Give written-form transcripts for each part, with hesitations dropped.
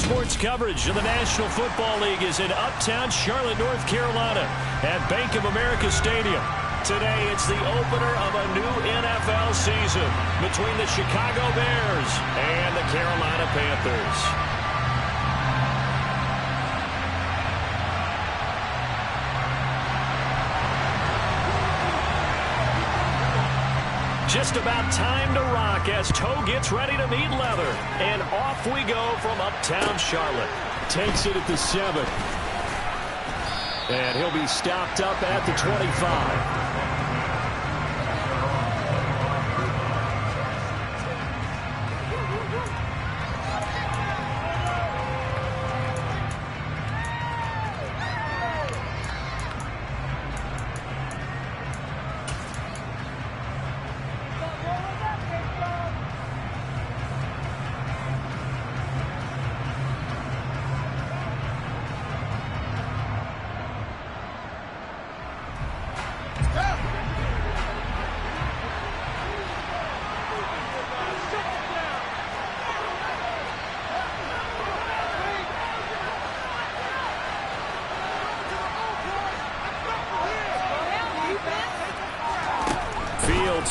sports coverage of the National Football League is in uptown Charlotte, North Carolina at Bank of America Stadium. Today, it's the opener of a new NFL season between the Chicago Bears and the Carolina Panthers. Just about time to rock as Toe gets ready to meet leather. And off we go from uptown Charlotte. Takes it at the 7. And he'll be stopped up at the 25.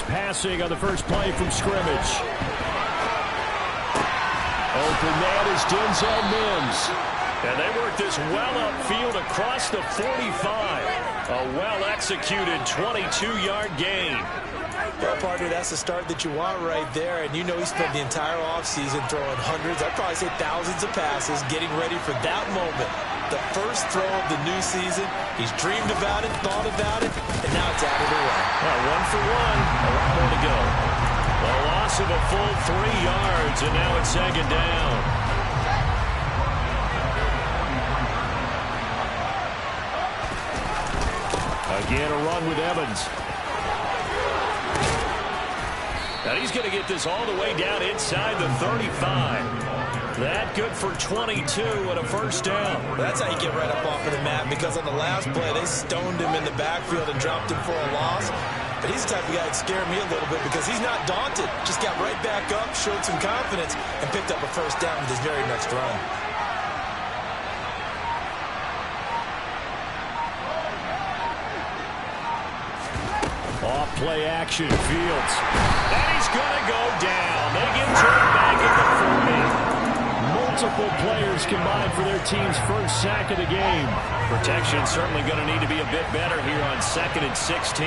Passing on the first play from scrimmage. Open man is Denzel Mims. And they work this well upfield across the 45. A well-executed 22-yard gain. Well, partner, that's the start that you want right there. And you know he spent the entire offseason throwing hundreds, I'd probably say thousands of passes, getting ready for that moment. The first throw of the new season. He's dreamed about it, thought about it, and now it's out of the way. Well, 1 for 1. A lot more to go. A loss of a full 3 yards, and now it's second down. Again, a run with Evans. And he's going to get this all the way down inside the 35. That good for 22 and a first down. That's how you get right up off of the mat, because on the last play, they stoned him in the backfield and dropped him for a loss. But he's the type of guy that scared me a little bit because he's not daunted. Just got right back up, showed some confidence, and picked up a first down with his very next run. Off play action, Fields. And he's going to go down. They get turned back at the 40. Multiple players combined for their team's first sack of the game. Protection certainly going to need to be a bit better here on 2nd and 16.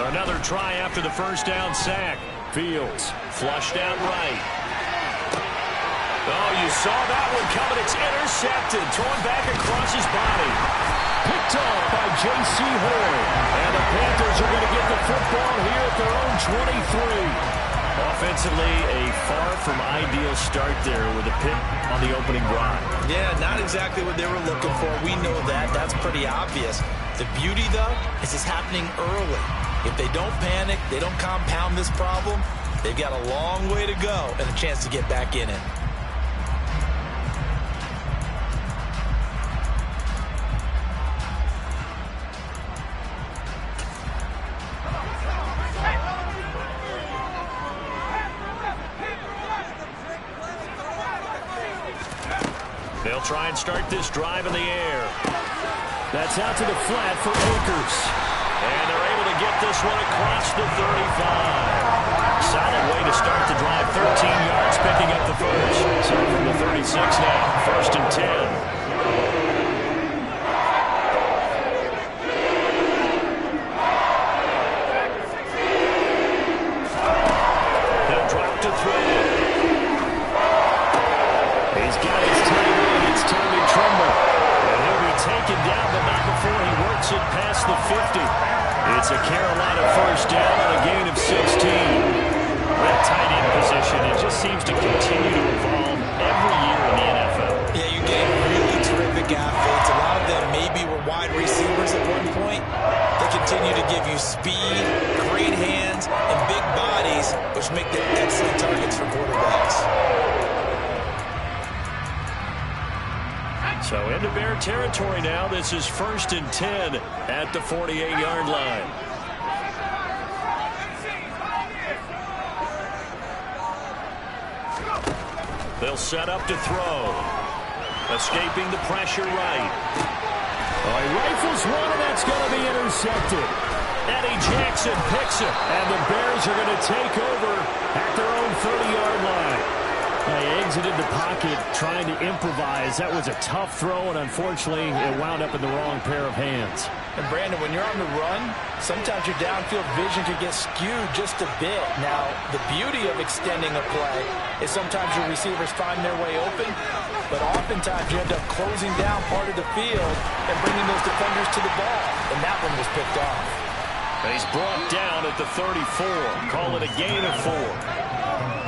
Another try after the first down sack. Fields flushed out right. Oh, you saw that one coming. It's intercepted. Thrown back across his body. Picked off by J.C. Horn. And the Panthers are going to get the football here at their own 23. Offensively, a far from ideal start there with a pick on the opening drive. Yeah, not exactly what they were looking for. We know that. That's pretty obvious. The beauty, though, is it's happening early. If they don't panic, they don't compound this problem, they've got a long way to go and a chance to get back in it. They'll try and start this drive in the air. That's out to the flat for Akers. And they're able to get this one across the 35. Solid way to start the drive. 13 yards picking up the first. So from the 36 now, 1st and 10. Past the 50. It's a Carolina first down on a gain of 16. That tight end position, it just seems to continue to evolve every year in the NFL. Yeah, you get really terrific athletes. A lot of them maybe were wide receivers at one point. They continue to give you speed, great hands, and big bodies, which make them excellent targets for quarterbacks. So in into Bear territory now. This is 1st and 10 at the 48-yard line. They'll set up to throw. Escaping the pressure right. Oh, he rifles one, and that's going to be intercepted. Eddie Jackson picks it, and the Bears are going to take over at their own 30-yard line. They exited the pocket trying to improvise. That was a tough throw, and unfortunately, it wound up in the wrong pair of hands. And Brandon, when you're on the run, sometimes your downfield vision can get skewed just a bit. Now, the beauty of extending a play is sometimes your receivers find their way open, but oftentimes you end up closing down part of the field and bringing those defenders to the ball, and that one was picked off. He's brought down at the 34. Call it a gain of 4.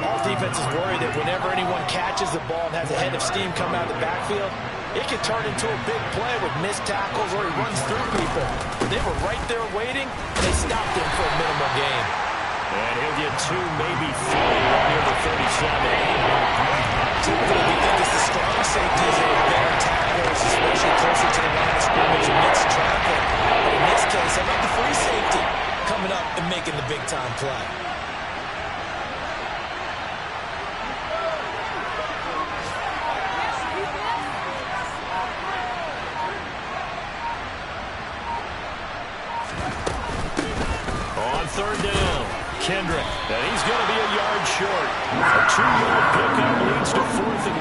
All defenses worry that whenever anyone catches the ball and has a head of steam come out of the backfield, it can turn into a big play with missed tackles or he runs through people. They were right there waiting, and they stopped him for a minimal gain. And he'll get 2, maybe 3 near the 37. Typically, we think it's the strong safeties that are better tacklers, especially closer to the line of scrimmage amidst traffic. But in this case, how about the free safety coming up and making the big-time play? On 3rd down, Kendrick, and he's going to be a yard short. A 2-yard pickup leads to 4th and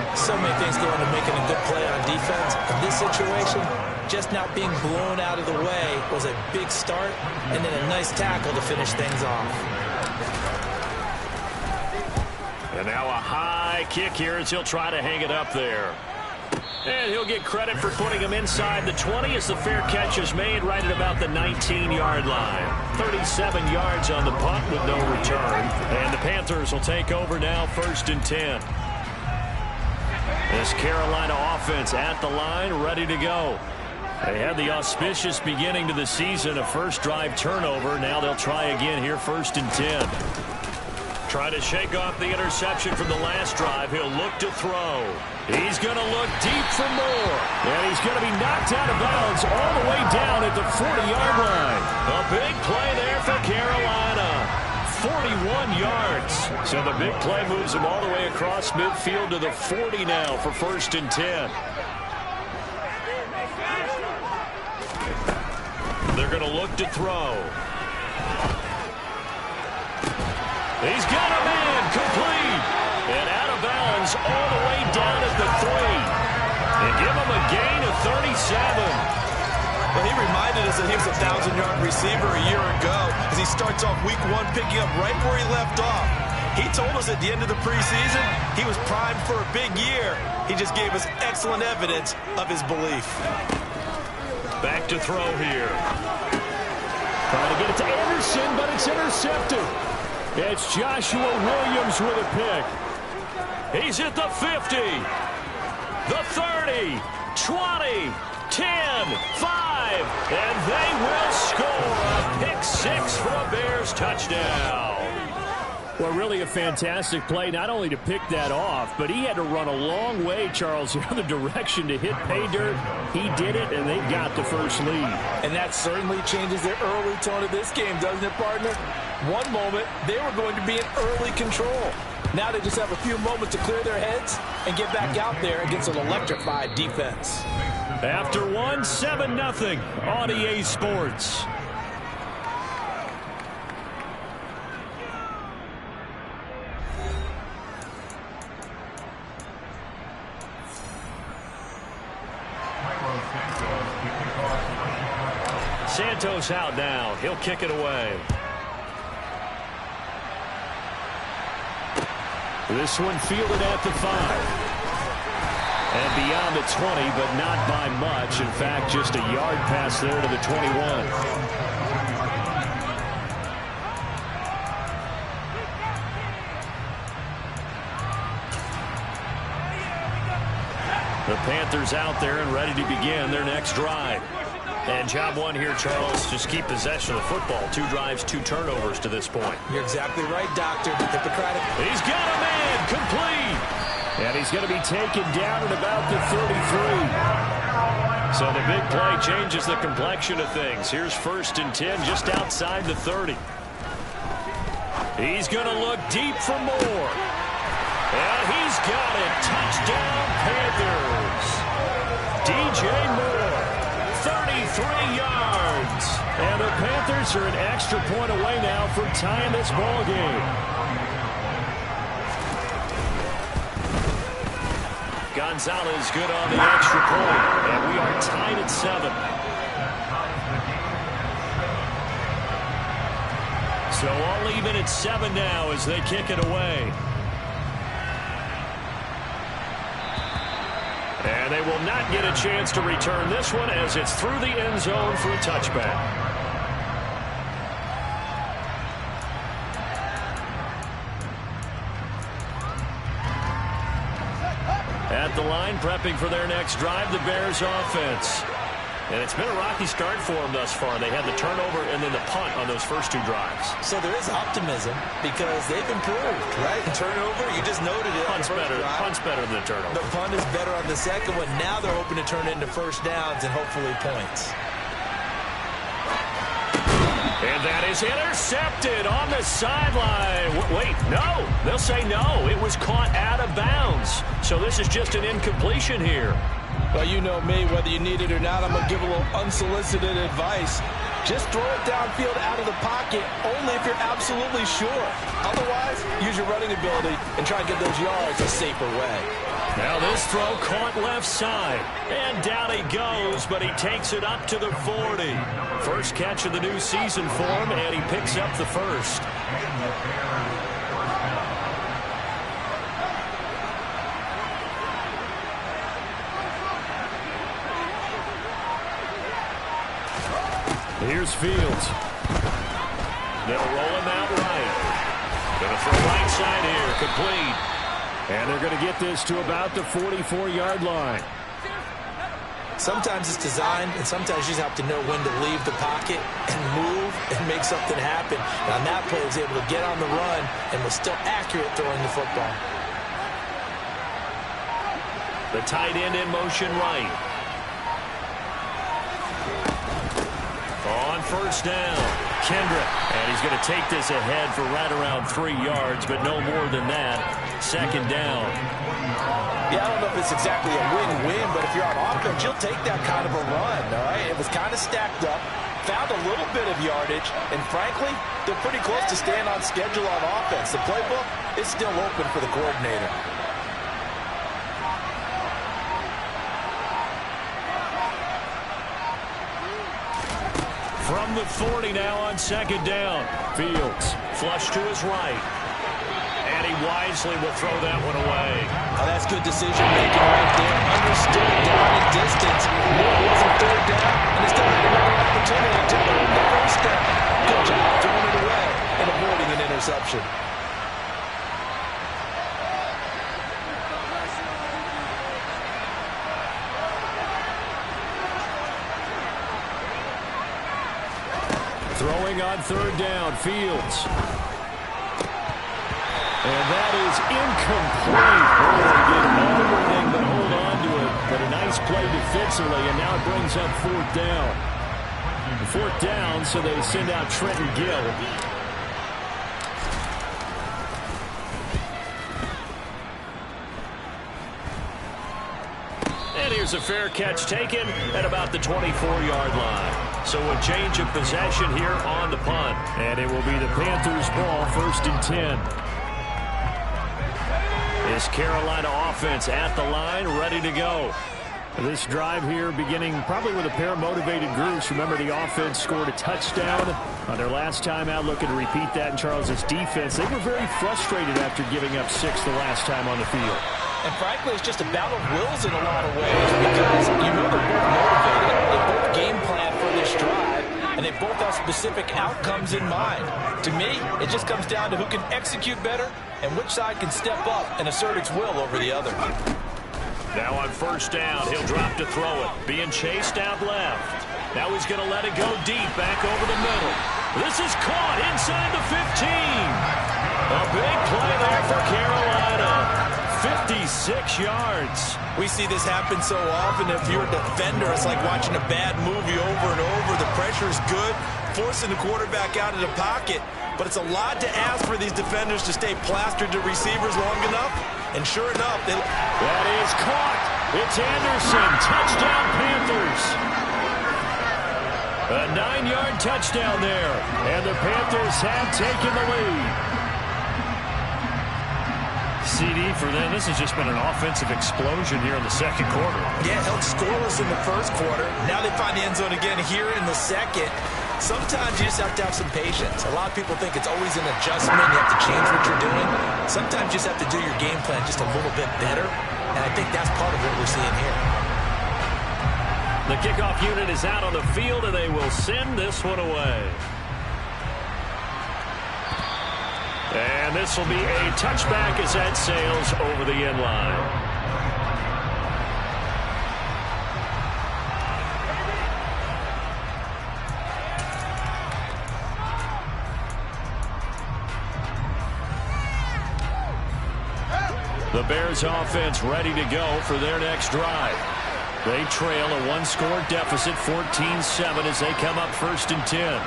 1. So many things go into making a good play on defense. In this situation, just not being blown out of the way was a big start, and then a nice tackle to finish things off. And now a high kick here as he'll try to hang it up there. And he'll get credit for putting him inside the 20 as the fair catch is made right at about the 19-yard line. 37 yards on the punt with no return. And the Panthers will take over now, 1st and 10. This Carolina offense at the line, ready to go. They had the auspicious beginning to the season, a first drive turnover. Now they'll try again here, 1st and 10. Trying to shake off the interception from the last drive. He'll look to throw. He's going to look deep for more. And he's going to be knocked out of bounds all the way down at the 40-yard line. A big play there for Carolina. 41 yards. So the big play moves him all the way across midfield to the 40 now for 1st and 10. They're going to look to throw. He's got a man complete. And out of bounds all the way down at the 3. And give him a gain of 37. Well, he reminded us that he was a 1,000-yard receiver a year ago as he starts off week 1 picking up right where he left off. He told us at the end of the preseason he was primed for a big year. He just gave us excellent evidence of his belief. Back to throw here. Trying to get it to Anderson, but it's intercepted. It's Joshua Williams with a pick. He's at the 50, the 30, 20, 10, 5, and they will score a pick 6 for a Bears touchdown. Well, really a fantastic play, not only to pick that off, but he had to run a long way, Charles, the other direction to hit pay dirt. He did it, and they've got the first lead. And that certainly changes the early tone of this game, doesn't it, partner? One moment, they were going to be in early control. Now they just have a few moments to clear their heads and get back out there against an electrified defense. After 7-0 on EA Sports. Santos out now. He'll kick it away. This one fielded at the 5. And beyond the 20, but not by much. In fact, just a yard pass there to the 21. The Panthers out there and ready to begin their next drive. And job one here, Charles, just keep possession of the football. 2 drives, 2 turnovers to this point. You're exactly right, Doctor. Hippocratic. He's got a man complete. And he's going to be taken down at about the 33. So the big play changes the complexion of things. Here's 1st and 10 just outside the 30. He's going to look deep for more. And he's got it. Touchdown, Panthers. DJ Moore, 33 yards. And the Panthers are an extra point away now from tying this ball game. Gonzalez good on the extra point. And we are tied at 7. So all even at 7 now as they kick it away. And they will not get a chance to return this one as it's through the end zone for a touchback. At the line, prepping for their next drive, the Bears offense. And it's been a rocky start for them thus far. They had the turnover and then the punt on those first 2 drives. So there is optimism because they've improved, right? Turnover, you just noted it. Punt's better than the turnover. The punt is better on the second one. Now they're hoping to turn into first downs and hopefully points. And that is intercepted on the sideline. Wait, no. They'll say no. It was caught out of bounds. So this is just an incompletion here. Well, you know me, whether you need it or not, I'm going to give a little unsolicited advice. Just throw it downfield out of the pocket, only if you're absolutely sure. Otherwise, use your running ability and try and get those yards a safer way. Now this throw caught left side. And down he goes, but he takes it up to the 40. First catch of the new season for him, and he picks up the first. Here's Fields. They'll roll him out right. Going to throw right side here, complete. And they're going to get this to about the 44-yard line. Sometimes it's designed, and sometimes you just have to know when to leave the pocket and move and make something happen. And on that play, he was able to get on the run and was still accurate throwing the football. The tight end in motion right. On first down, Kendrick. And he's going to take this ahead for right around 3 yards, but no more than that. Second down. Yeah, I don't know if it's exactly a win-win, but if you're on offense, you'll take that kind of a run, all right? It was kind of stacked up, found a little bit of yardage, and frankly, they're pretty close to staying on schedule on offense. The playbook is still open for the coordinator. From the 40 now on second down. Fields flush to his right. And he wisely will throw that one away. Oh, that's good decision-making right there. Understood down and distance. Knew it wasn't third down, and he still had another opportunity to earn the first down. Good job throwing it away and avoiding an interception. Throwing on third down, Fields. And that is incomplete. Did everything but hold on to it. But a nice play defensively, and now it brings up fourth down. Fourth down, so they send out Trenton Gill. And here's a fair catch taken at about the 24-yard line. So a change of possession here on the punt. And it will be the Panthers' ball, 1st and 10. This Carolina offense at the line, ready to go. This drive here beginning probably with a pair of motivated groups. Remember, the offense scored a touchdown on their last time out. Looking to repeat that in Charles' defense. They were very frustrated after giving up 6 the last time on the field. And frankly, it's just a battle of wills in a lot of ways because you know they're both motivated. They both game plan for this drive, and they both have specific outcomes in mind. To me, it just comes down to who can execute better and which side can step up and assert its will over the other. Now on first down, he'll drop to throw it. Being chased out left. Now he's going to let it go deep back over the middle. This is caught inside the 15. A big play there for Carolina. 56 yards. We see this happen so often. If you're a defender, it's like watching a bad movie over and over. The pressure is good, forcing the quarterback out of the pocket. But it's a lot to ask for these defenders to stay plastered to receivers long enough. And sure enough, that is caught. It's Anderson. Touchdown, Panthers. A 9-yard touchdown there. And the Panthers have taken the lead. CD for them. This has just been an offensive explosion here in the second quarter. Yeah, held scoreless in the first quarter. Now they find the end zone again here in the second. Sometimes you just have to have some patience. A lot of people think it's always an adjustment. You have to change what you're doing. Sometimes you just have to do your game plan just a little bit better. And I think that's part of what we're seeing here. The kickoff unit is out on the field, and they will send this one away. And this will be a touchback as that sails over the end line. The Bears offense ready to go for their next drive. They trail a one-score deficit, 14-7, as they come up 1st and 10.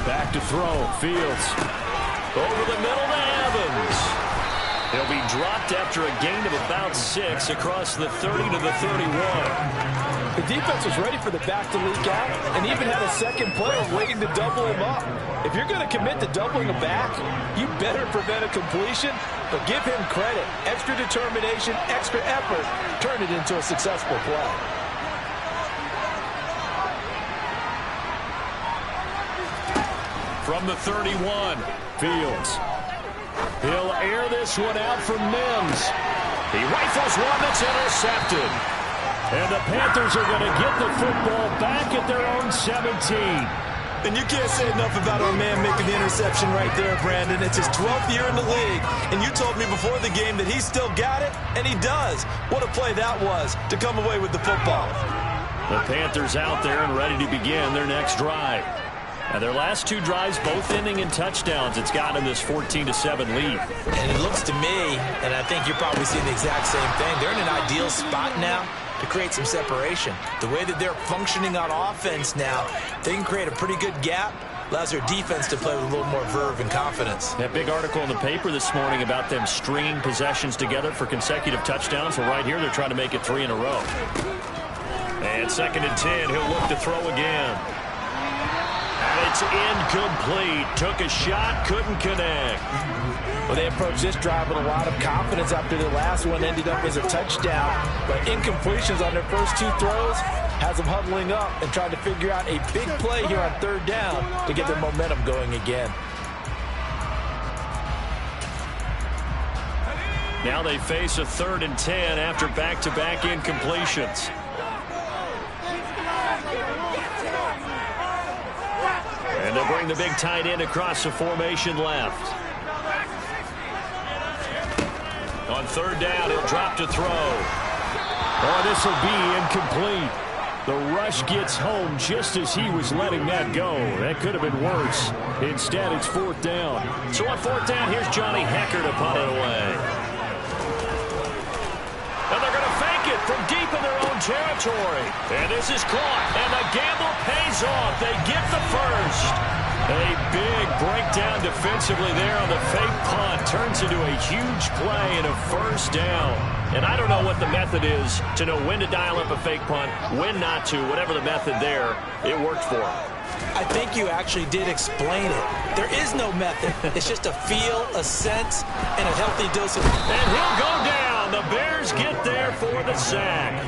Back to throw. Fields. Over the middle to Evans. He'll be dropped after a gain of about 6 across the 30 to the 31. The defense was ready for the back to leak out and even had a second player waiting to double him up. If you're going to commit to doubling a back, you better prevent a completion, but give him credit. Extra determination, extra effort, turn it into a successful play. From the 31, Fields. He'll air this one out from Mims. He rifles one that's intercepted. And the Panthers are going to get the football back at their own 17. And you can't say enough about our man making the interception right there, Brandon. It's his 12th year in the league. And you told me before the game that he still got it, and he does. What a play that was to come away with the football. The Panthers out there and ready to begin their next drive. And their last 2 drives, both ending in touchdowns. It's got them this 14-7 lead. And it looks to me, and I think you're probably seeing the exact same thing, they're in an ideal spot now to create some separation. The way that they're functioning on offense now, they can create a pretty good gap. Allows their defense to play with a little more verve and confidence. That big article in the paper this morning about them stringing possessions together for consecutive touchdowns. Well, right here, they're trying to make it 3 in a row. And 2nd and 10, he'll look to throw again. It's incomplete. Took a shot, couldn't connect. Well, they approached this drive with a lot of confidence after their last one ended up as a touchdown. But incompletions on their first 2 throws has them huddling up and trying to figure out a big play here on 3rd down to get their momentum going again. Now they face a 3rd and 10 after back-to-back incompletions. And they'll bring the big tight end across the formation left. On 3rd down, he'll drop to throw. Oh, this will be incomplete. The rush gets home just as he was letting that go. That could have been worse. Instead, it's 4th down. So on 4th down, here's Johnny Hecker to punt it away. And they're going to fake it from deep in their own territory. And this is caught. And the gamble pays off. They get the first. A big breakdown defensively there on the fake punt. Turns into a huge play and a 1st down. And I don't know what the method is to know when to dial up a fake punt, when not to. Whatever the method there, it worked for him. I think you actually did explain it. There is no method. It's just a feel, a sense, and a healthy dose of... And he'll go down. The Bears get there for the sack.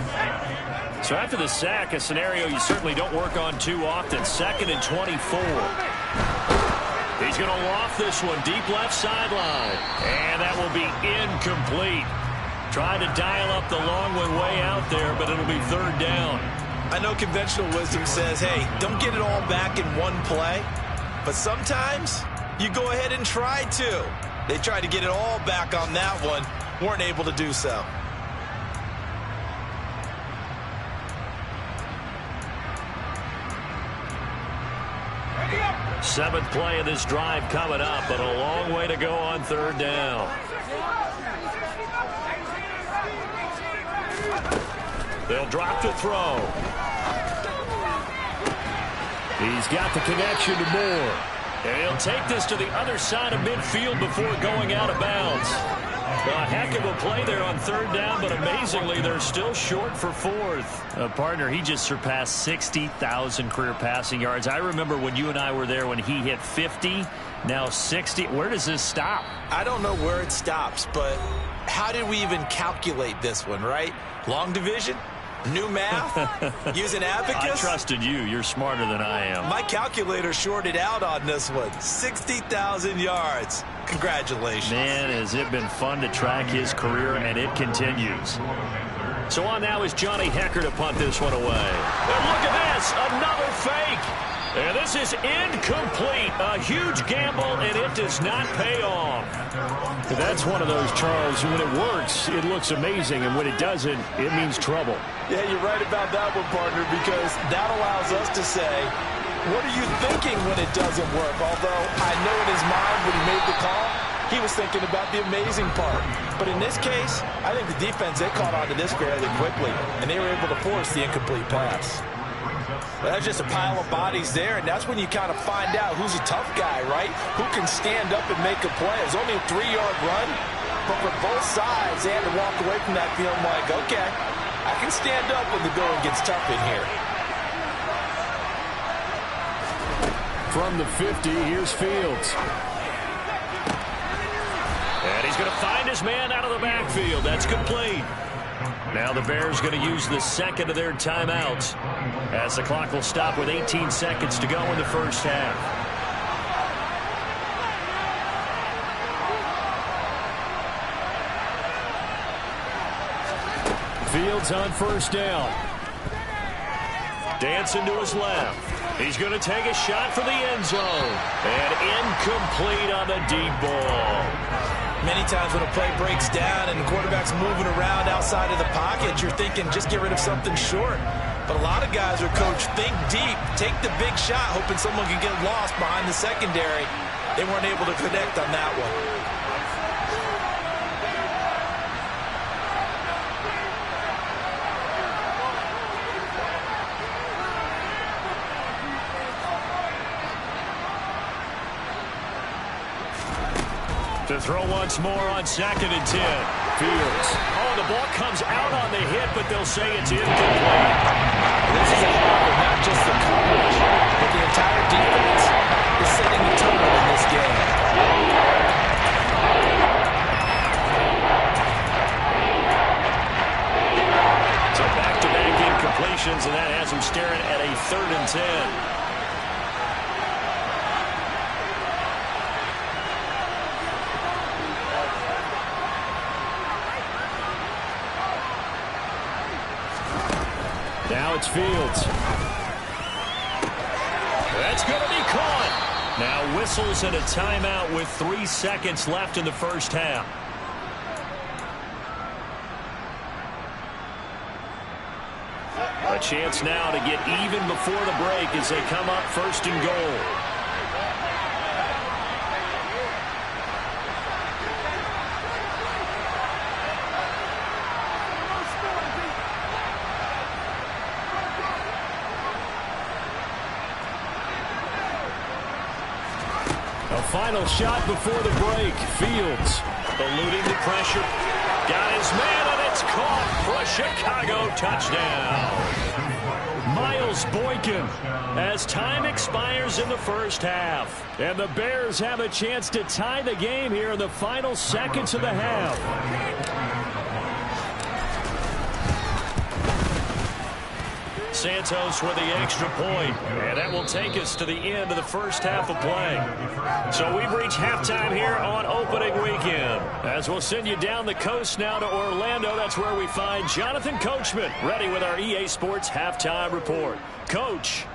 So after the sack, a scenario you certainly don't work on too often. 2nd and 24. He's going to loft this one deep left sideline. And that will be incomplete. Trying to dial up the long one way out there, but it'll be 3rd down. I know conventional wisdom says, hey, don't get it all back in one play. But sometimes you go ahead and try to. They tried to get it all back on that one. Weren't able to do so. Seventh play of this drive coming up, but a long way to go on third down. They'll drop to throw. He's got the connection to Moore. And he'll take this to the other side of midfield before going out of bounds. A heck of a play there on third down, but amazingly, they're still short for fourth. Partner, he just surpassed 60,000 career passing yards. I remember when you and I were there when he hit 50, now 60. Where does this stop? I don't know where it stops, but how did we even calculate this one, right? Long division? New math? Using abacus? I trusted you. You're smarter than I am. My calculator shorted out on this one. 60,000 yards. Congratulations. Man, has it been fun to track his career, and it continues. So on now is Johnny Hecker to punt this one away. And look at this, another fake. And this is incomplete. A huge gamble, and it does not pay off. That's one of those, Charles, when it works, it looks amazing, and when it doesn't, it means trouble. Yeah, you're right about that one, partner, because that allows us to say, what are you thinking when it doesn't work? Although I know in his mind when he made the call, he was thinking about the amazing part. But in this case, I think the defense, they caught on to this fairly quickly, and they were able to force the incomplete pass. Well, that's just a pile of bodies there, and that's when you kind of find out who's a tough guy, right? Who can stand up and make a play. It was only a 3-yard run, but for both sides, they had to walk away from that feeling like, okay, I can stand up when the going gets tough in here. From the 50, here's Fields. And he's going to find his man out of the backfield. That's complete. Now the Bears going to use the second of their timeouts as the clock will stop with 18 seconds to go in the first half. Fields on first down. Dancing to his left. He's going to take a shot for the end zone. And incomplete on the deep ball. Many times when a play breaks down and the quarterback's moving around outside of the pocket, you're thinking just get rid of something short. But a lot of guys are coached, think deep, take the big shot, hoping someone can get lost behind the secondary. They weren't able to connect on that one. To throw once more on 2nd and 10. Fields. Oh, the ball comes out on the hit, but they'll say it's incomplete. This is a problem, not just the coverage, but the entire defense is setting the tone in this game. So back-to-back incompletions, and that has him staring at a 3rd and 10. Now it's Fields. That's going to be caught. Now whistles and a timeout with 3 seconds left in the first half. A chance now to get even before the break as they come up 1st and goal. Final shot before the break. Fields eluding the pressure. Got his man, and it's caught for a Chicago touchdown. Miles Boykin as time expires in the first half. And the Bears have a chance to tie the game here in the final seconds of the half. Santos with the extra point, and that will take us to the end of the first half of play. So we've reached halftime here on opening weekend. As we'll send you down the coast now to Orlando, that's where we find Jonathan Coachman ready with our EA Sports halftime report. Coach.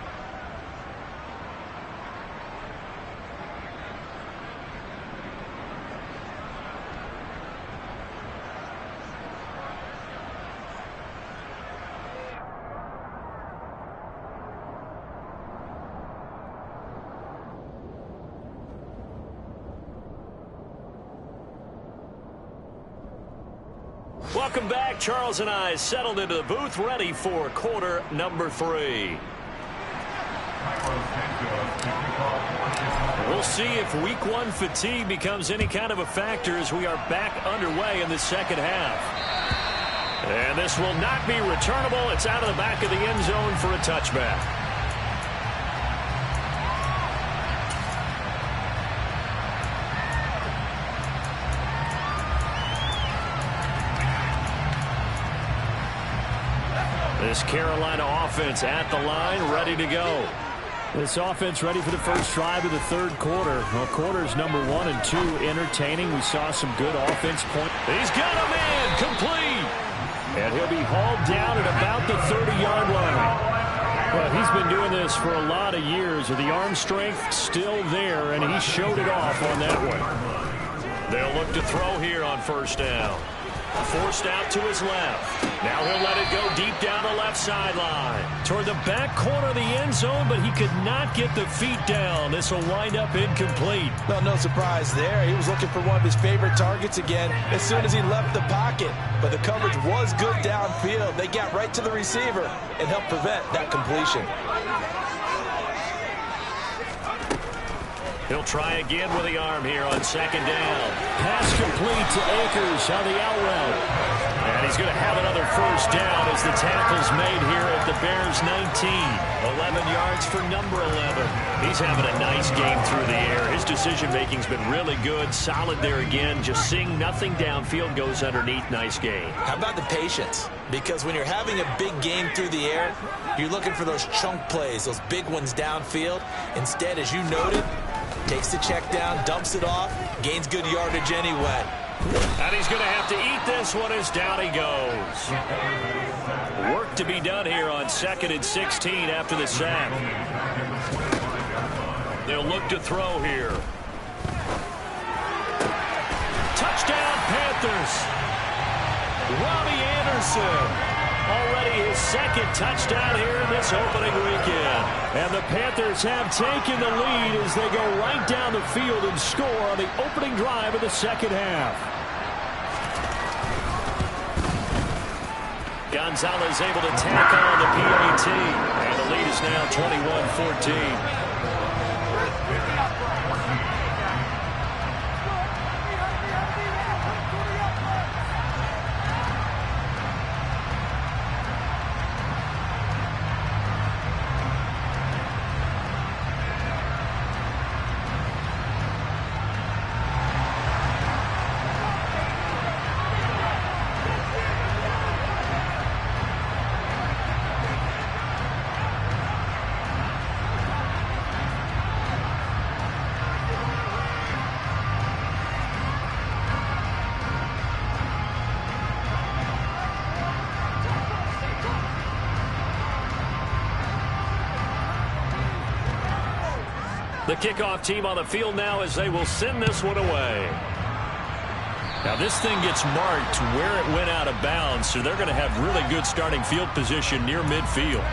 Welcome back. Charles and I settled into the booth, ready for quarter number 3. We'll see if week 1 fatigue becomes any kind of a factor as we are back underway in the second half. And this will not be returnable. It's out of the back of the end zone for a touchback. This Carolina offense at the line, ready to go. This offense ready for the first drive of the third quarter. Well, quarters number 1 and 2 entertaining. We saw some good offense point. He's got him in, complete. And he'll be hauled down at about the 30-yard line. Well, he's been doing this for a lot of years. The arm strength still there, and he showed it off on that one. They'll look to throw here on first down. Forced out to his left. Now he'll let it go deep down the left sideline. Toward the back corner of the end zone, but he could not get the feet down. This will wind up incomplete. No surprise there. He was looking for one of his favorite targets again as soon as he left the pocket. But the coverage was good downfield. They got right to the receiver and helped prevent that completion. He'll try again with the arm here on second down. Pass complete to Akers on the out route. And he's going to have another first down as the tackle's made here at the Bears 19. 11 yards for number 11. He's having a nice game through the air. His decision-making's been really good. Solid there again. Just seeing nothing downfield goes underneath. Nice game. How about the patience? Because when you're having a big game through the air, you're looking for those chunk plays, those big ones downfield. Instead, as you noted, takes the check down, dumps it off, gains good yardage anyway. And he's going to have to eat this one as down he goes. Work to be done here on 2nd and 16 after the sack. They'll look to throw here. Touchdown, Panthers. Robbie Anderson. Already his second touchdown here in this opening weekend. And the Panthers have taken the lead as they go right down the field and score on the opening drive of the second half. Gonzalez able to tack on the PAT. And the lead is now 21-14. The kickoff team on the field now as they will send this one away. Now this thing gets marked where it went out of bounds, so they're going to have really good starting field position near midfield.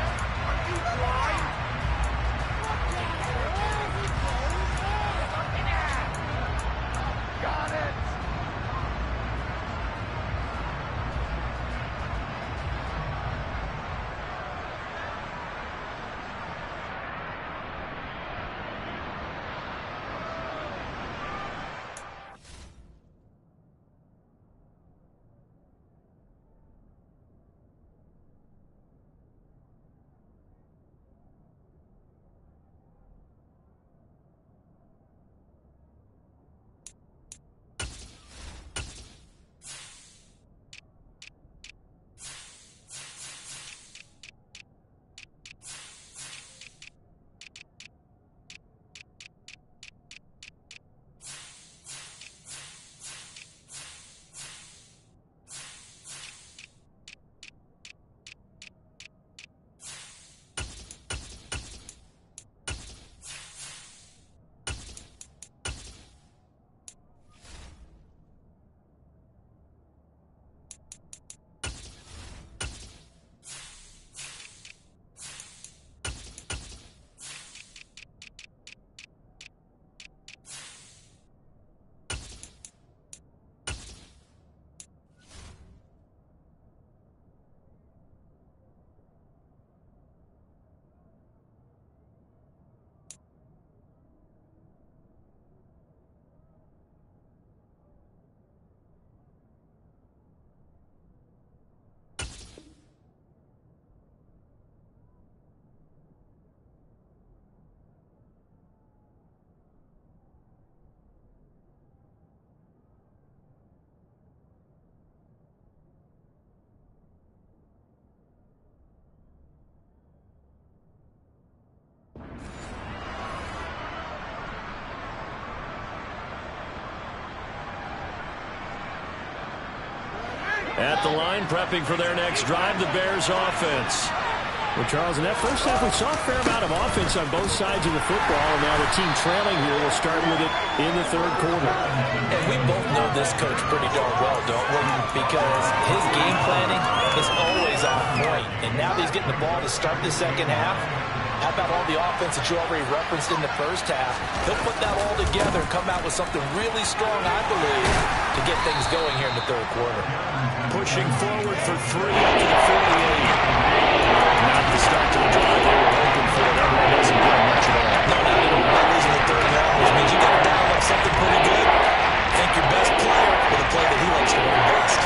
At the line, prepping for their next drive, the Bears offense. Well, Charles, in that first half, we saw a fair amount of offense on both sides of the football, and now the team trailing here will start with it in the third quarter. And we both know this coach pretty darn well, don't we? Because his game planning is always on point. And now that he's getting the ball to start the second half, how about all the offense that you already referenced in the first half? He'll put that all together and come out with something really strong, I believe, to get things going here in the third quarter. Pushing forward for 3 up to the 48. Not the start to the drive they were hoping for. That one doesn't get much at all. No, not at all. Losing the third down, which means you got to dial up something pretty good. Think your best player with a play that he likes to run best.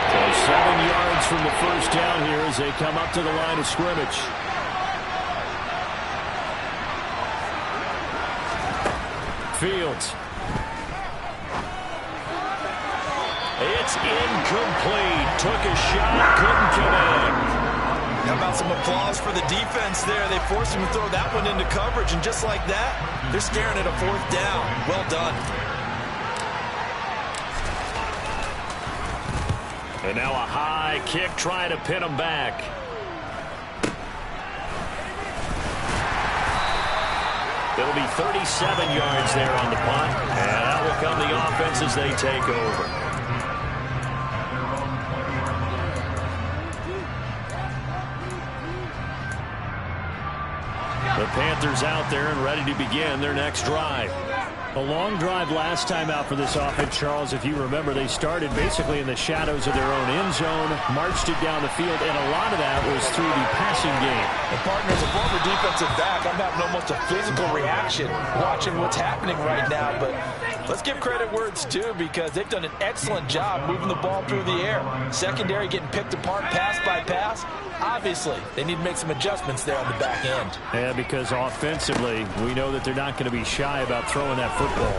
So 7 yards from the first down here as they come up to the line of scrimmage. Fields. It's incomplete. Took a shot, couldn't connect. How about some applause for the defense there? They forced him to throw that one into coverage, and just like that, they're staring at a fourth down. Well done. And now a high kick trying to pin him back. It'll be 37 yards there on the punt, and out will come the offense as they take over. The Panthers out there and ready to begin their next drive. A long drive last time out for this offense, Charles. If you remember, they started basically in the shadows of their own end zone, marched it down the field, and a lot of that was through the passing game. And partner, as a former defensive back, I'm having almost a physical reaction watching what's happening right now. But let's give credit where it's due, because they've done an excellent job moving the ball through the air. Secondary getting picked apart pass by pass. Obviously, they need to make some adjustments there on the back end. Yeah, because offensively, we know that they're not going to be shy about throwing that football.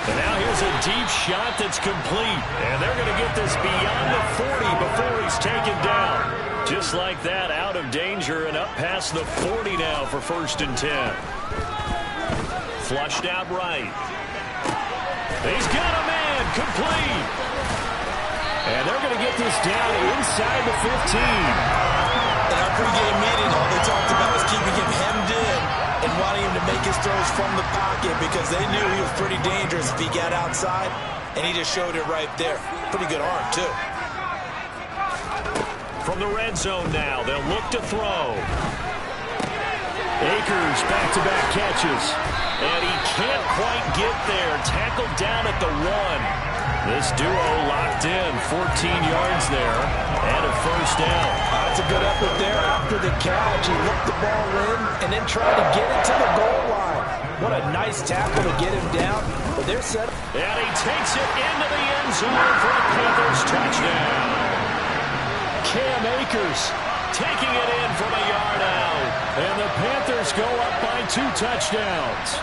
And now here's a deep shot that's complete. And they're going to get this beyond the 40 before he's taken down. Just like that, out of danger and up past the 40 now for 1st and 10. Flushed out right. He's got a man, complete. And they're going to get this down inside the 15. In our pregame meeting, all they talked about was keeping him hemmed in and wanting him to make his throws from the pocket, because they knew he was pretty dangerous if he got outside, and he just showed it right there. Pretty good arm, too. From the red zone now, they'll look to throw. Akers back-to-back catches. And he can't quite get there. Tackled down at the 1. This duo locked in, 14 yards there, and a 1st down. That's a good effort there after the catch. He looked the ball in and then tried to get it to the goal line. What a nice tackle to get him down. But they're set. And he takes it into the end zone for a Panthers touchdown. Cam Akers taking it in from a yard out. And the Panthers go up by 2 touchdowns.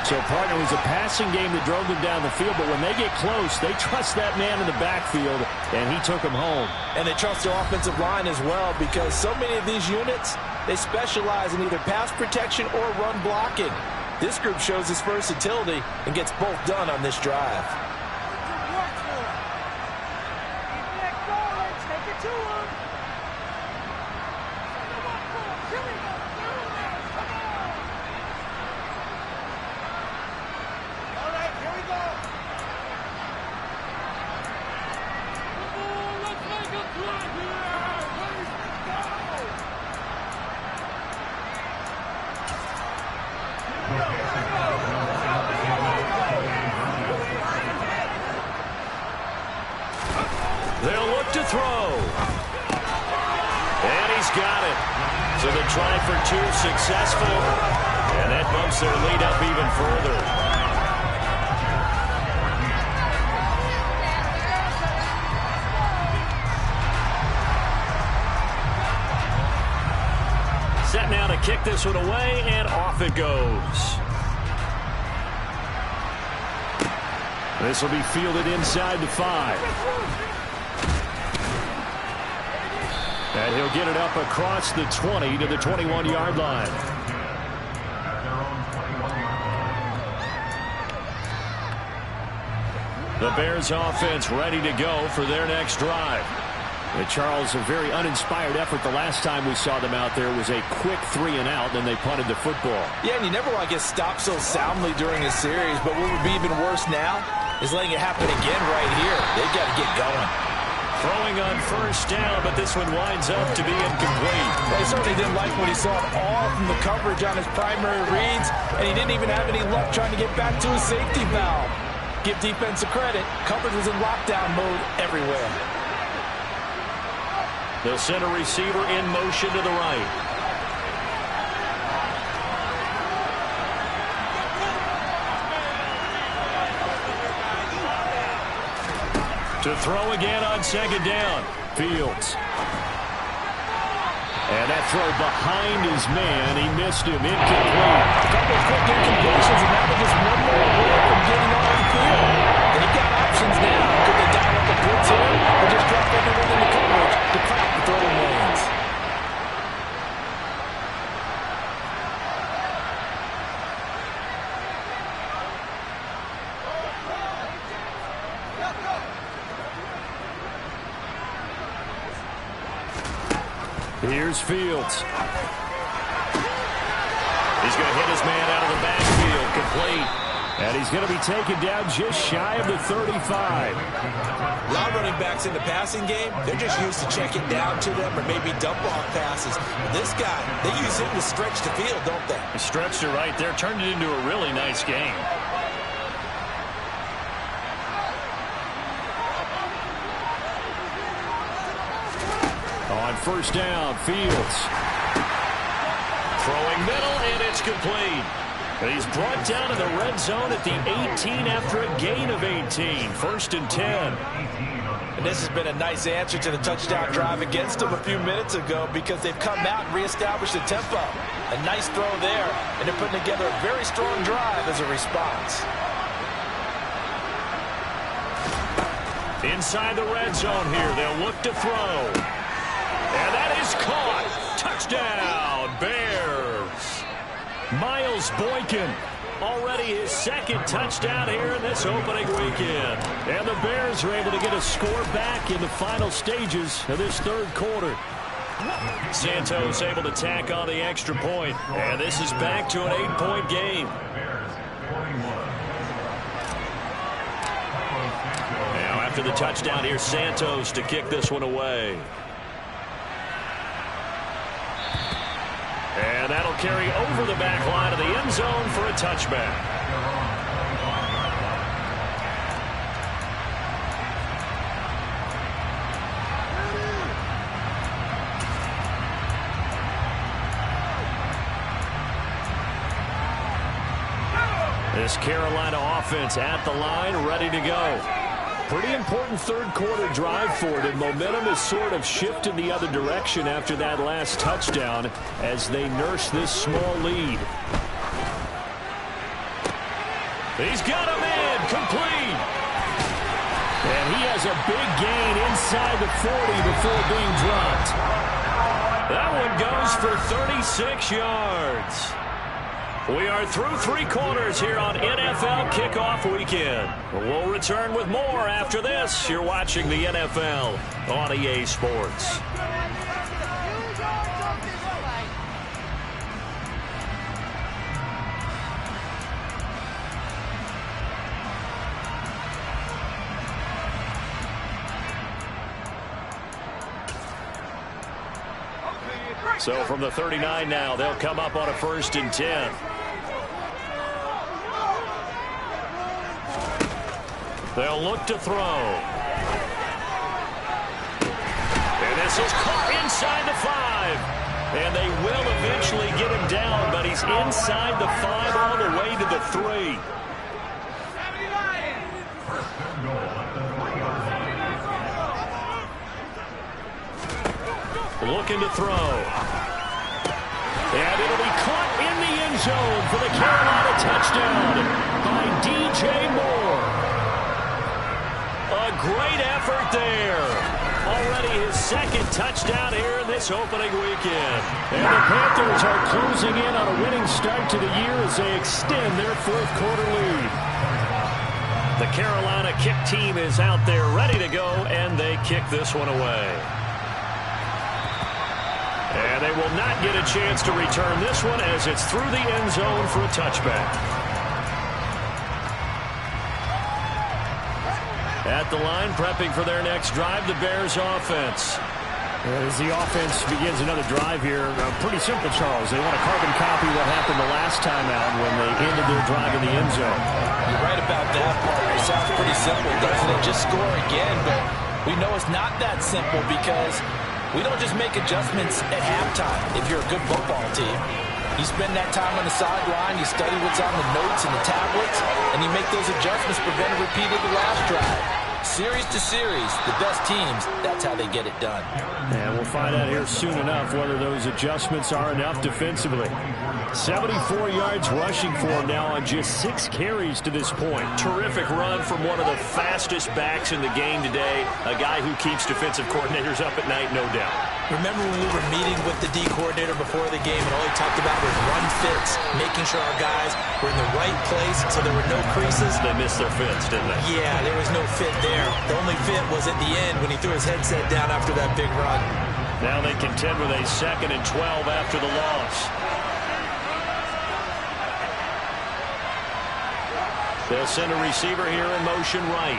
So, partner, it was a passing game that drove them down the field, but when they get close, they trust that man in the backfield, and he took them home. And they trust their offensive line as well, because so many of these units, they specialize in either pass protection or run blocking. This group shows its versatility and gets both done on this drive. They'll look to throw. And he's got it. So the try for 2 successful. And that bumps their lead up even further. Set now to kick this one away, and off it goes. This will be fielded inside the 5. And he'll get it up across the 20 to the 21-yard line. The Bears offense ready to go for their next drive. And Charles, a very uninspired effort. The last time we saw them out there was a quick 3-and-out, then they punted the football. Yeah, and you never want to get stopped so soundly during a series, but what would be even worse now is letting it happen again right here. They've got to get going. Throwing on first down, but this one winds up to be incomplete. Well, he certainly didn't like what he saw at all from the coverage on his primary reads, and he didn't even have any luck trying to get back to his safety valve. Give defense a credit. Coverage was in lockdown mode everywhere. They'll send a receiver in motion to the right. To throw again on second down. Fields. And that throw behind his man. He missed him. Incomplete. A couple of quick incompletions, and that was just one more away from getting on the field. They've got options now. Could they dial up a blitz here or just drop everyone in the coverage to crack the throwing lanes? Here's Fields. He's going to hit his man out of the backfield. Complete. And he's going to be taken down just shy of the 35. A lot of running backs in the passing game, they're just used to checking down to them or maybe dump-off passes. But this guy, they use him to stretch the field, don't they? He stretched it right there, turned it into a really nice game. On first down, Fields. Throwing middle, and it's complete. He's brought down in the red zone at the 18 after a gain of 18. First and 10. And this has been a nice answer to the touchdown drive against them a few minutes ago because they've come out and reestablished the tempo. A nice throw there, and they're putting together a very strong drive as a response. Inside the red zone here, they'll look to throw. And that is caught. Touchdown, Bears. Miles Boykin, already his second touchdown here in this opening weekend. And the Bears are able to get a score back in the final stages of this third quarter. Santos able to tack on the extra point. And this is back to an 8-point game. Now after the touchdown, here's Santos to kick this one away. And that'll carry over the back line of the end zone for a touchback. This Carolina offense at the line, ready to go. Pretty important third quarter drive for it, and momentum has sort of shifted the other direction after that last touchdown as they nurse this small lead. He's got him in, complete. And he has a big gain inside the 40 before being dropped. That one goes for 36 yards. We are through three quarters here on NFL Kickoff Weekend. We'll return with more after this. You're watching the NFL on EA Sports. So from the 39 now, they'll come up on a 1st and 10. They'll look to throw. And this is caught inside the 5. And they will eventually get him down, but he's inside the 5 all the way to the 3. Looking to throw. And it'll be caught in the end zone for the Carolina touchdown by DJ Moore. A great effort there. Already his second touchdown here in this opening weekend. And the Panthers are closing in on a winning start to the year as they extend their fourth quarter lead. The Carolina kick team is out there ready to go, and they kick this one away. And they will not get a chance to return this one as it's through the end zone for a touchback. At the line, prepping for their next drive, the Bears offense. As the offense begins another drive here, pretty simple, Charles. They want to carbon copy what happened the last time out when they ended their drive in the end zone. You're right about that part. It sounds pretty simple, doesn't it? Just score again, but we know it's not that simple because we don't just make adjustments at halftime if you're a good football team. You spend that time on the sideline, you study what's on the notes and the tablets, and you make those adjustments, prevent a repeat of the last drive. Series to series, the best teams, that's how they get it done. And we'll find out here soon enough whether those adjustments are enough defensively. 74 yards rushing for him now on just 6 carries to this point. Terrific run from one of the fastest backs in the game today. A guy who keeps defensive coordinators up at night, no doubt. Remember when we were meeting with the D coordinator before the game and all he talked about was run fits, making sure our guys were in the right place so there were no creases. They missed their fits, didn't they? Yeah, there was no fit there. The only fit was at the end when he threw his headset down after that big run. Now they contend with a 2nd and 12 after the loss. They'll send a receiver here in motion right.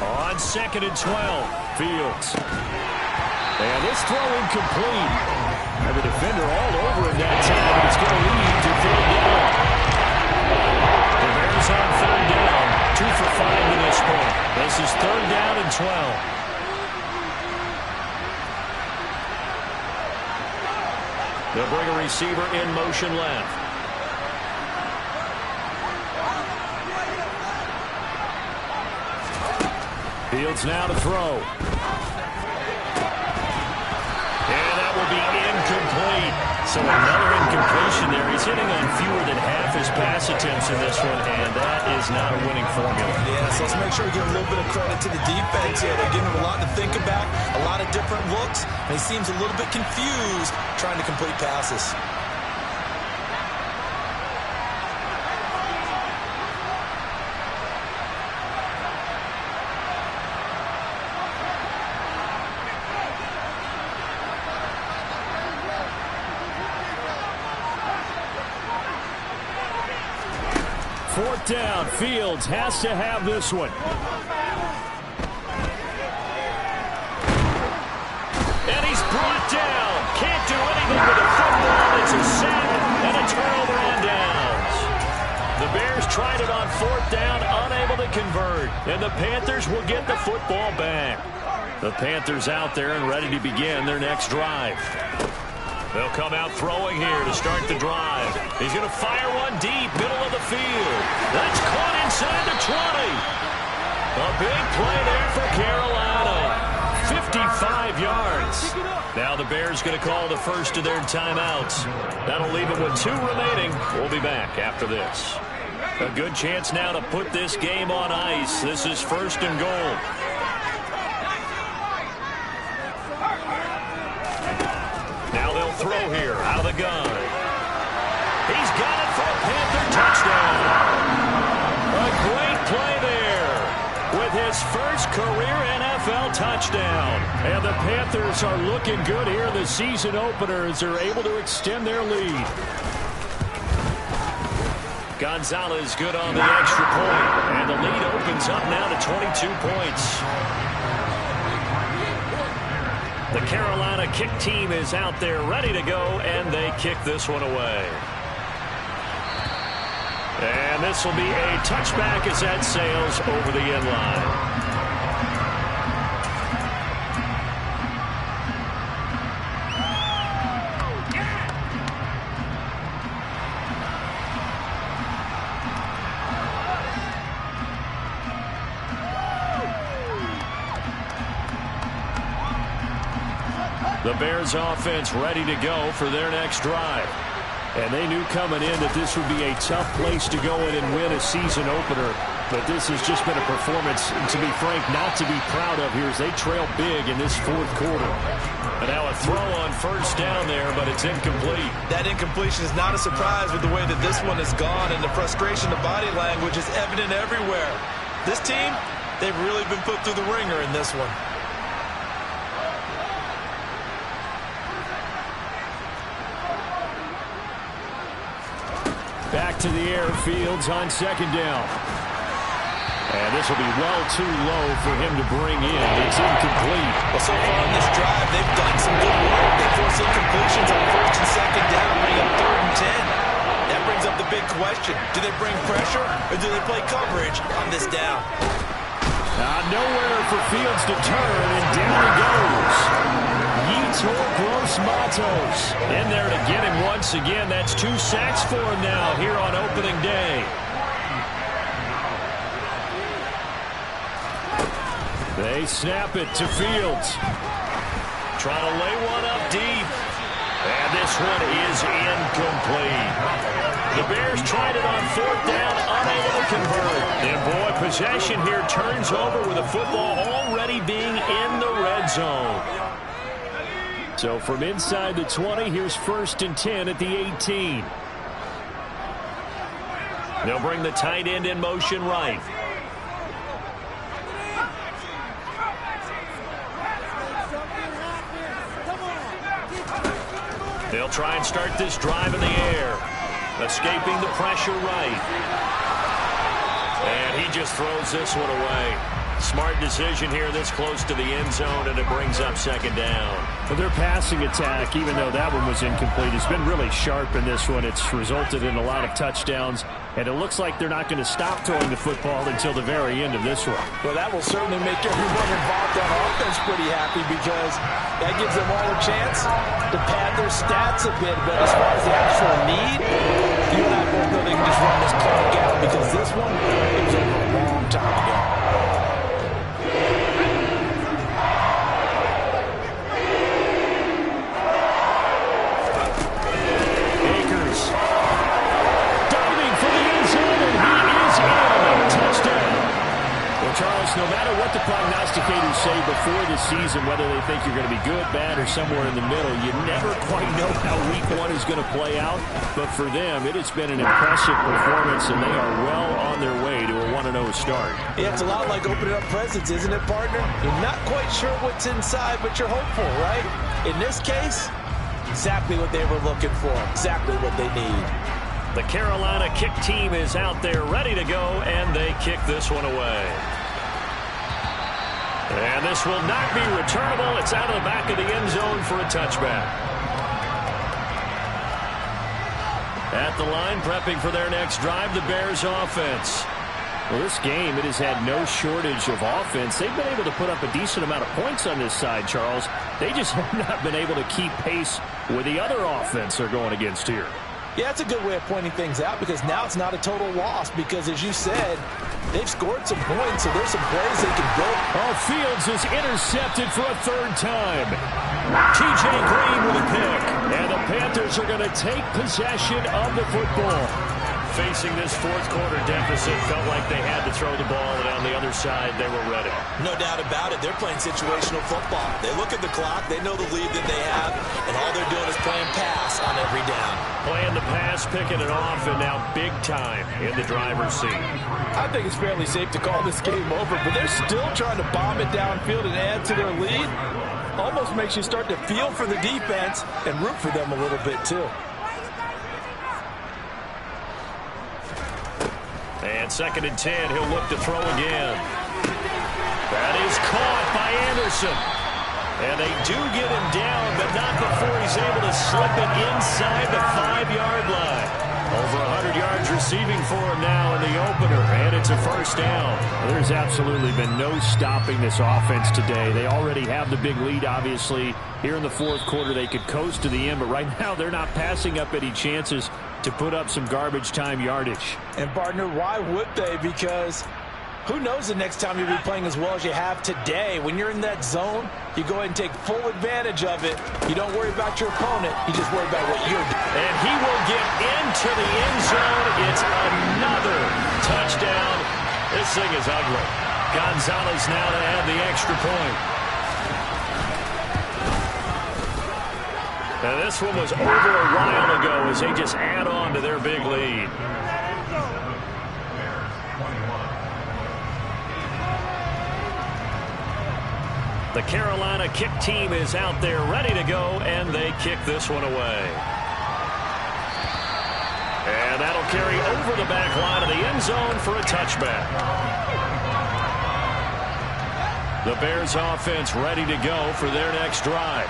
On 2nd and 12, Fields. And this throw incomplete. And the defender all over him that time, but it's going to lead to 3rd down. The Bears on 3rd down, 2 for 5 to this point. This is 3rd down and 12. They'll bring a receiver in motion left. Fields now to throw. And that will be incomplete. So another incompletion there. He's hitting on fewer than half his pass attempts in this one, and that is not a winning formula. Yeah, so let's make sure we give a little bit of credit to the defense here. They're giving him a lot to think about, a lot of different looks, and he seems a little bit confused trying to complete passes. Fourth down, Fields has to have this one. And he's brought down. Can't do anything with the football. It's a sack and a turnover on downs. The Bears tried it on 4th down, unable to convert. And the Panthers will get the football back. The Panthers out there and ready to begin their next drive. They'll come out throwing here to start the drive. He's going to fire one deep, middle of the field. That's caught inside the 20. A big play there for Carolina. 55 yards. Now the Bears going to call the first of their timeouts. That'll leave them with 2 remaining. We'll be back after this. A good chance now to put this game on ice. This is 1st and goal. Throw here out of the gun. He's got it for a Panther touchdown. A great play there with his first career NFL touchdown. And the Panthers are looking good here in the season opener as they're able to extend their lead. Gonzalez good on the extra point. And the lead opens up now to 22 points. The Carolina kick team is out there ready to go, and they kick this one away. And this will be a touchback as that sails over the end line. The Bears offense ready to go for their next drive. And they knew coming in that this would be a tough place to go in and win a season opener. But this has just been a performance, to be frank, not to be proud of here as they trail big in this fourth quarter. And now a throw on first down there, but it's incomplete. That incompletion is not a surprise with the way that this one has gone, and the frustration, the body language is evident everywhere. This team, they've really been put through the ringer in this one. Back to the air, Fields on second down. And this will be well too low for him to bring in. It's incomplete. Well, so far on this drive, they've done some good work. They force incompletions on first and second down, bring up 3rd and 10. That brings up the big question. Do they bring pressure, or do they play coverage on this down? Nowhere for Fields to turn, and down he goes. Yetur Gross-Matos in there to get him once again. That's 2 sacks for him now here on opening day. They snap it to Fields. Trying to lay one up deep. And this one is incomplete. The Bears tried it on 4th down, unable to convert. And boy, possession here turns over with the football already being in the red zone. So from inside the 20, here's 1st and 10 at the 18. They'll bring the tight end in motion right. They'll try and start this drive in the air. Escaping the pressure right. And he just throws this one away. Smart decision here this close to the end zone, and it brings up 2nd down. Well, their passing attack, even though that one was incomplete, has been really sharp in this one. It's resulted in a lot of touchdowns, and it looks like they're not going to stop throwing the football until the very end of this one. Well, that will certainly make everyone involved on offense pretty happy, because that gives them all a chance to pad their stats a bit. But as far as the actual need, you and I both know they can just run this clock out, because this one, it was over a long time ago. Charles, no matter what the prognosticators say before the season, whether they think you're going to be good, bad, or somewhere in the middle, you never quite know how week 1 is going to play out. But for them, it has been an impressive performance, and they are well on their way to a 1-0 start. Yeah, it's a lot like opening up presents, isn't it, partner? You're not quite sure what's inside, but you're hopeful, right? In this case, exactly what they were looking for, exactly what they need. The Carolina kick team is out there ready to go, and they kick this one away. And this will not be returnable. It's out of the back of the end zone for a touchback. At the line, prepping for their next drive, the Bears offense. Well, this game, it has had no shortage of offense. They've been able to put up a decent amount of points on this side, Charles. They just have not been able to keep pace with the other offense they're going against here. Yeah, that's a good way of pointing things out, because now it's not a total loss, because as you said, they've scored some points, so there's some plays they can build. Oh, Fields is intercepted for a 3rd time. T.J. Green with a pick. And the Panthers are going to take possession of the football. Facing this fourth quarter deficit, felt like they had to throw the ball, and on the other side, they were ready. No doubt about it. They're playing situational football. They look at the clock. They know the lead that they have, and all they're doing is playing pass on every down. Playing the pass, picking it off, and now big time in the driver's seat. I think it's fairly safe to call this game over, but they're still trying to bomb it downfield and add to their lead. Almost makes you start to feel for the defense and root for them a little bit, too. And 2nd and 10, he'll look to throw again. That is caught by Anderson. And they do get him down, but not before he's able to slip it inside the 5-yard line. Over 100 yards receiving for him now in the opener, and it's a 1st down. There's absolutely been no stopping this offense today. They already have the big lead, obviously. Here in the fourth quarter, they could coast to the end, but right now they're not passing up any chances to put up some garbage time yardage. And, partner, why would they? Because who knows the next time you'll be playing as well as you have today. When you're in that zone, you go ahead and take full advantage of it. You don't worry about your opponent. You just worry about what you're doing. And he will get into the end zone. It's another touchdown. This thing is ugly. Gonzalez now to add the extra point. Now this one was over a while ago as they just add on to their big lead. The Carolina kick team is out there ready to go, and they kick this one away. And that'll carry over the back line of the end zone for a touchback. The Bears offense ready to go for their next drive.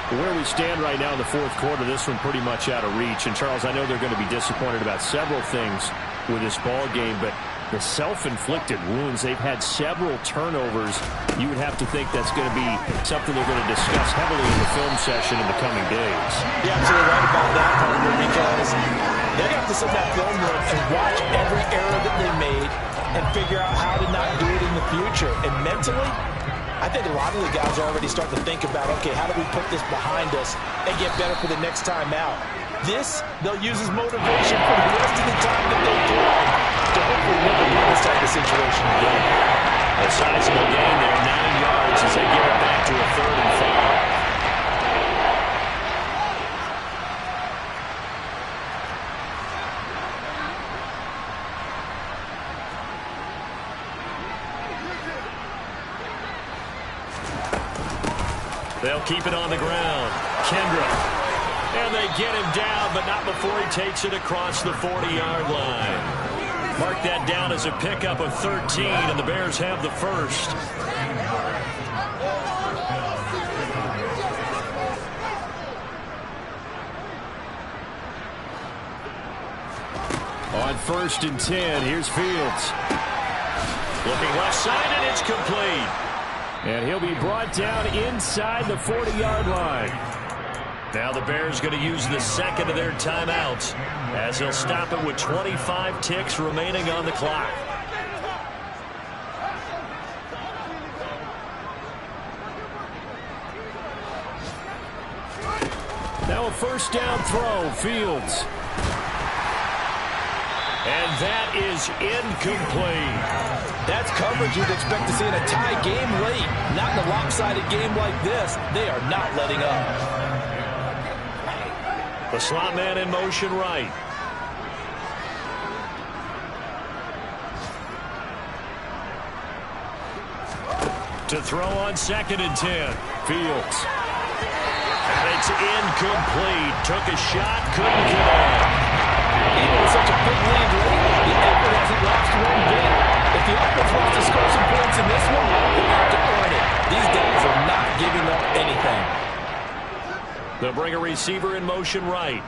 Where we stand right now in the fourth quarter, this one pretty much out of reach. And, Charles, I know they're going to be disappointed about several things with this ball game, but the self-inflicted wounds, they've had several turnovers. You would have to think that's going to be something they're going to discuss heavily in the film session in the coming days. You're absolutely right about that, partner, because they're going to have to sit in that film room and watch every error that they made and figure out how to not do it in the future. And mentally, I think a lot of the guys are already starting to think about, okay, how do we put this behind us and get better for the next time out? This, they'll use as motivation for the rest of the time that they play to hopefully never be in this type of situation again. A sizable gain there, 9 yards as they get it back to a 3rd and 5. They'll keep it on the ground. Kendrick. And they get him down, but not before he takes it across the 40-yard line. Mark that down as a pickup of 13, and the Bears have the first. On 1st and 10, here's Fields. Looking left side, and it's complete. And he'll be brought down inside the 40-yard line. Now the Bears going to use the second of their timeouts as they'll stop it with 25 ticks remaining on the clock. Now a 1st down throw, Fields. And that is incomplete. That's coverage you'd expect to see in a tie game late. Not in a lopsided game like this. They are not letting up. The slot man in motion right. To throw on 2nd and 10. Fields. And it's incomplete. Took a shot, couldn't get it. Even with such a big lead late, the effort hasn't lost one bit. If the offense wants to score some points in this one, they're going to earn it. These guys are not giving up anything. They'll bring a receiver in motion right.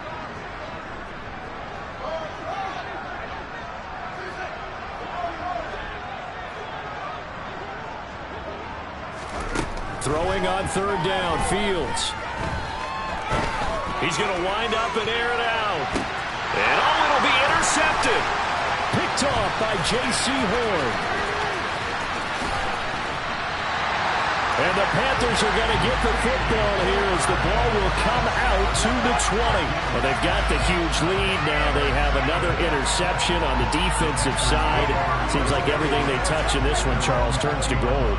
Throwing on 3rd down, Fields. He's going to wind up and air it out. And it'll be intercepted. Picked off by J.C. Horn. And the Panthers are going to get the football here as the ball will come out to the 20. Well, they've got the huge lead now. They have another interception on the defensive side. Seems like everything they touch in this one, Charles, turns to gold.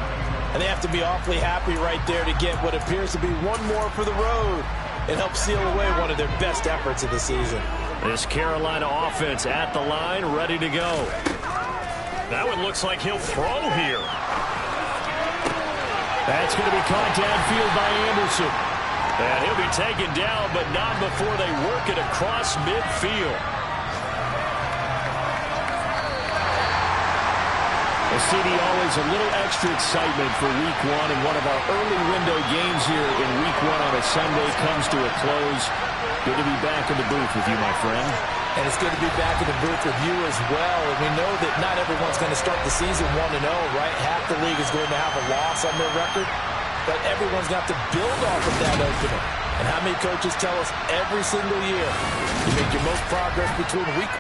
And they have to be awfully happy right there to get what appears to be one more for the road and help seal away one of their best efforts of the season. This Carolina offense at the line, ready to go. That one looks like he'll throw here. That's going to be caught downfield by Anderson. And he'll be taken down, but not before they work it across midfield. Well, CD, always a little extra excitement for Week 1, and one of our early window games here in Week 1 on a Sunday comes to a close. Good to be back in the booth with you, my friend. And it's good to be back in the booth with you as well. And we know that not everyone's going to start the season 1-0, right? Half the league is going to have a loss on their record. But everyone's got to build off of that opener. And how many coaches tell us every single year, you make your most progress between week